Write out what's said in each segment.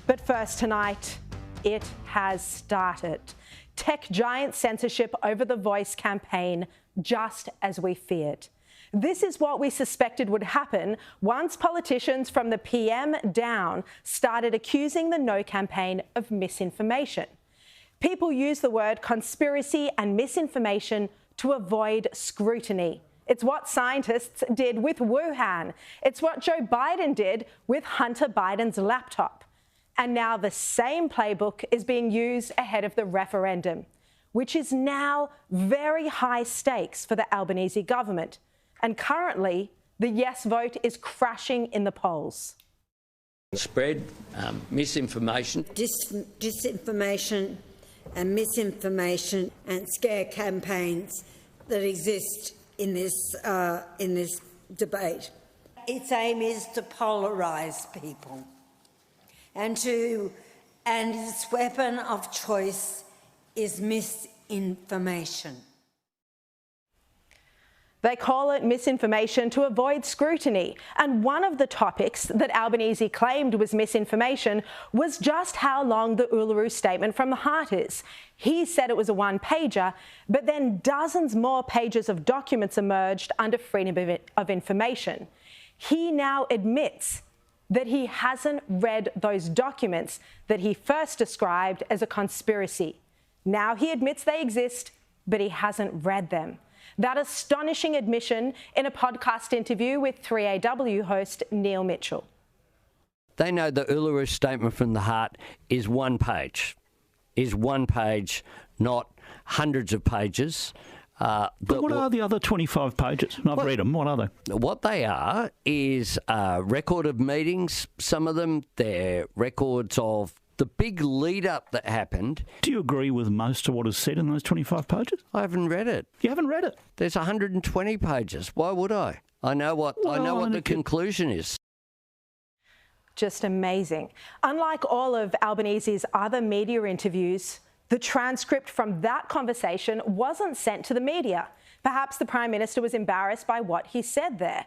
But first tonight, it has started. Tech giant censorship over the Voice campaign, just as we feared. This is what we suspected would happen once politicians from the PM down started accusing the No campaign of misinformation. People use the word conspiracy and misinformation to avoid scrutiny. It's what scientists did with Wuhan. It's what Joe Biden did with Hunter Biden's laptop. And now the same playbook is being used ahead of the referendum, which is now very high stakes for the Albanese government. And currently, the yes vote is crashing in the polls. Spread misinformation. Disinformation and misinformation and scare campaigns that exist in this debate. Its aim is to polarise people. And its weapon of choice is misinformation. They call it misinformation to avoid scrutiny. And one of the topics that Albanese claimed was misinformation was just how long the Uluru Statement from the Heart is. He said it was a one-pager, but then dozens more pages of documents emerged under Freedom of Information. He now admits that he hasn't read those documents that he first described as a conspiracy. Now he admits they exist, but he hasn't read them. That astonishing admission in a podcast interview with 3AW host Neil Mitchell. They know the Uluru Statement from the Heart is one page, not hundreds of pages. But what are the other 25 pages? I've read them. What are they? What they are is record of meetings. Some of them, they're records of the big lead-up that happened. Do you agree with most of what is said in those 25 pages? I haven't read it. You haven't read it? There's 120 pages. Why would I? I know what the conclusion is. Just amazing. Unlike all of Albanese's other media interviews, the transcript from that conversation wasn't sent to the media. Perhaps the Prime Minister was embarrassed by what he said there.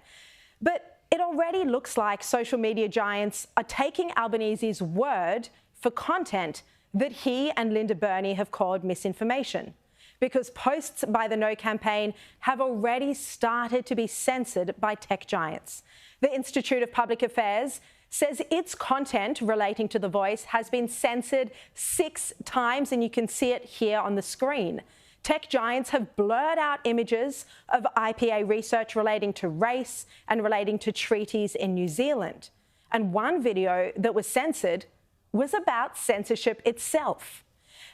But it already looks like social media giants are taking Albanese's word for content that he and Linda Burney have called misinformation, because posts by the No campaign have already started to be censored by tech giants. The Institute of Public Affairs says its content relating to The Voice has been censored 6 times, and you can see it here on the screen. Tech giants have blurred out images of IPA research relating to race and relating to treaties in New Zealand. And one video that was censored was about censorship itself.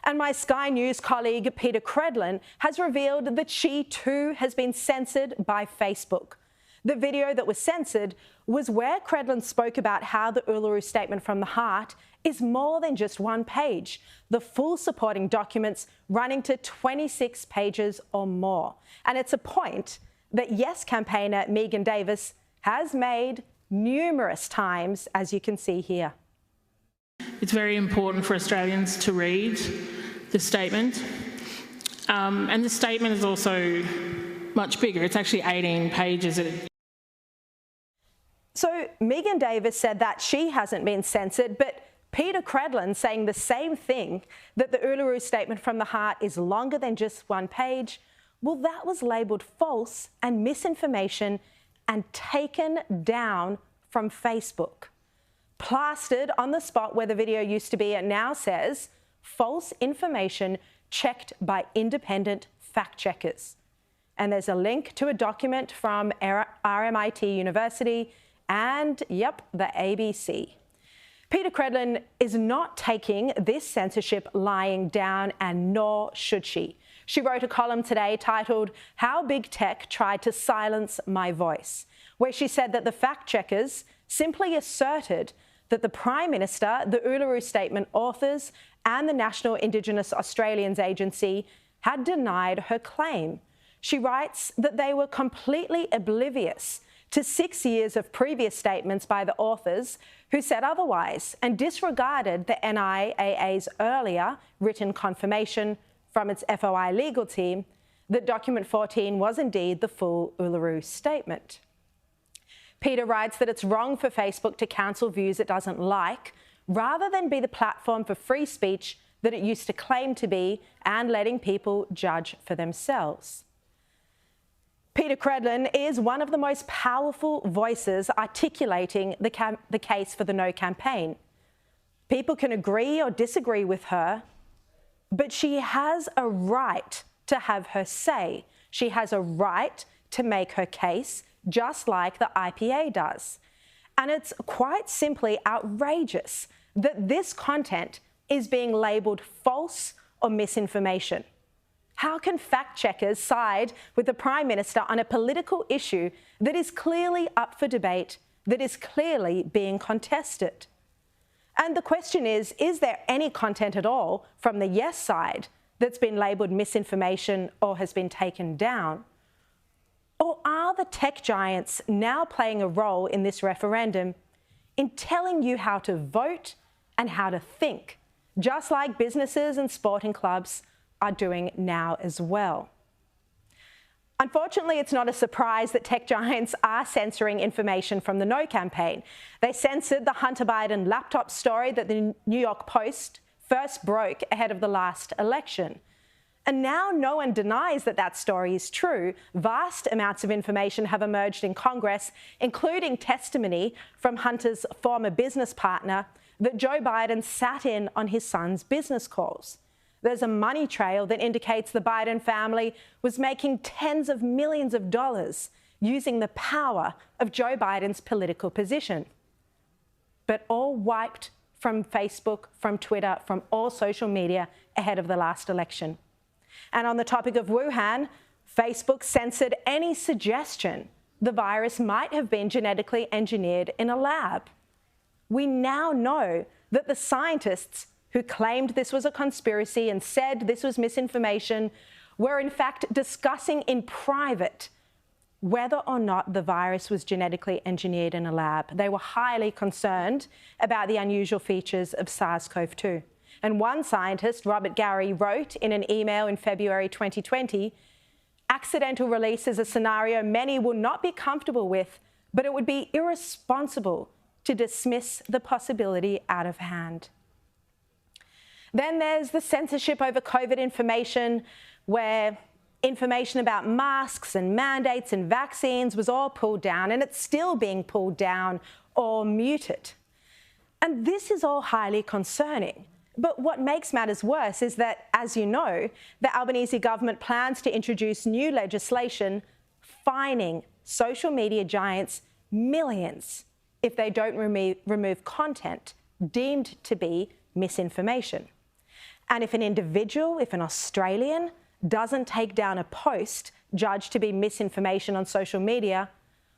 And my Sky News colleague Peter Credlin has revealed that she too has been censored by Facebook. The video that was censored was where Credlin spoke about how the Uluru Statement from the Heart is more than just one page, the full supporting documents running to 26 pages or more. And it's a point that Yes campaigner Megan Davis has made numerous times, as you can see here. It's very important for Australians to read the statement. And the statement is also much bigger. It's actually 18 pages. So Megan Davis said that she hasn't been censored, but Peter Credlin saying the same thing, that the Uluru Statement from the Heart is longer than just one page. Well, that was labelled false and misinformation and taken down from Facebook. Plastered on the spot where the video used to be, it now says false information checked by independent fact checkers. And there's a link to a document from RMIT University and, yep, the ABC. Peter Credlin is not taking this censorship lying down, and nor should she. She wrote a column today titled "How Big Tech Tried to Silence My Voice," where she said that the fact checkers simply asserted that the Prime Minister, the Uluru Statement authors and the National Indigenous Australians Agency had denied her claim. She writes that they were completely oblivious to 6 years of previous statements by the authors who said otherwise, and disregarded the NIAA's earlier written confirmation from its FOI legal team that document 14 was indeed the full Uluru Statement. Peter writes that it's wrong for Facebook to cancel views it doesn't like, rather than be the platform for free speech that it used to claim to be and letting people judge for themselves. Peter Credlin is one of the most powerful voices articulating the case for the No campaign. People can agree or disagree with her, but she has a right to have her say. She has a right to make her case, just like the IPA does. And it's quite simply outrageous that this content is being labelled false or misinformation. How can fact-checkers side with the Prime Minister on a political issue that is clearly up for debate, that is clearly being contested? And the question is there any content at all from the yes side that's been labelled misinformation or has been taken down? Or are the tech giants now playing a role in this referendum in telling you how to vote and how to think, just like businesses and sporting clubs are doing now as well? Unfortunately, it's not a surprise that tech giants are censoring information from the No campaign. They censored the Hunter Biden laptop story that the New York Post first broke ahead of the last election. And now no one denies that that story is true. Vast amounts of information have emerged in Congress, including testimony from Hunter's former business partner that Joe Biden sat in on his son's business calls. There's a money trail that indicates the Biden family was making tens of millions of dollars using the power of Joe Biden's political position. But all wiped from Facebook, from Twitter, from all social media ahead of the last election. And on the topic of Wuhan, Facebook censored any suggestion the virus might have been genetically engineered in a lab. We now know that the scientists who claimed this was a conspiracy and said this was misinformation were in fact discussing in private whether or not the virus was genetically engineered in a lab. They were highly concerned about the unusual features of SARS-CoV-2. And one scientist, Robert Gary, wrote in an email in February 2020, "Accidental release is a scenario many will not be comfortable with, but it would be irresponsible to dismiss the possibility out of hand." Then there's the censorship over COVID information, where information about masks and mandates and vaccines was all pulled down, and it's still being pulled down or muted. And this is all highly concerning. But what makes matters worse is that, as you know, the Albanese government plans to introduce new legislation fining social media giants millions if they don't remove content deemed to be misinformation. And if an individual, if an Australian, doesn't take down a post judged to be misinformation on social media,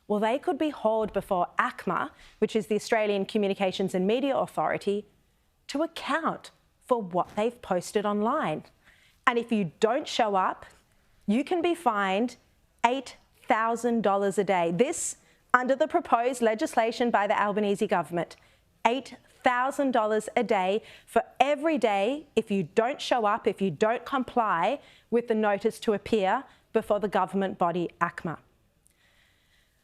well, they could be hauled before ACMA, which is the Australian Communications and Media Authority, to account for what they've posted online. And if you don't show up, you can be fined $8,000 a day. This under the proposed legislation by the Albanese government. $8,000 a day for every day if you don't show up, if you don't comply with the notice to appear before the government body ACMA.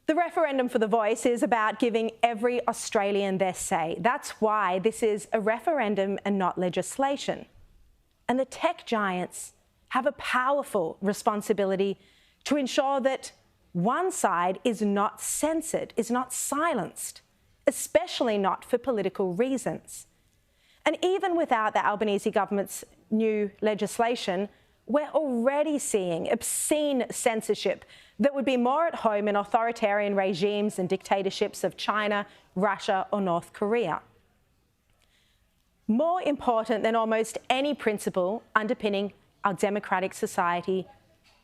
The referendum for the voice is about giving every Australian their say. That's why this is a referendum and not legislation. And the tech giants have a powerful responsibility to ensure that one side is not censored, is not silenced, especially not for political reasons. And even without the Albanese government's new legislation, we're already seeing obscene censorship that would be more at home in authoritarian regimes and dictatorships of China, Russia, or North Korea. More important than almost any principle underpinning our democratic society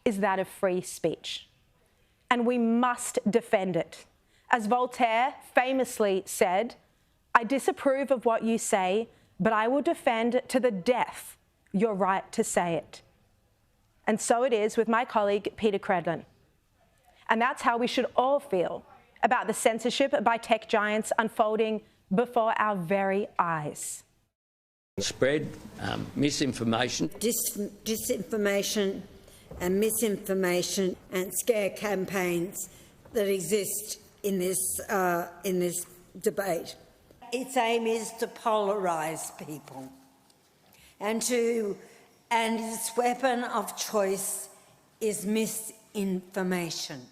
is that of free speech. And we must defend it. As Voltaire famously said, "I disapprove of what you say, but I will defend to the death your right to say it." And so it is with my colleague, Peter Credlin. And that's how we should all feel about the censorship by tech giants unfolding before our very eyes. Spread misinformation. Disinformation and misinformation and scare campaigns that exist in this debate. its aim is to polarise people, and its weapon of choice is misinformation.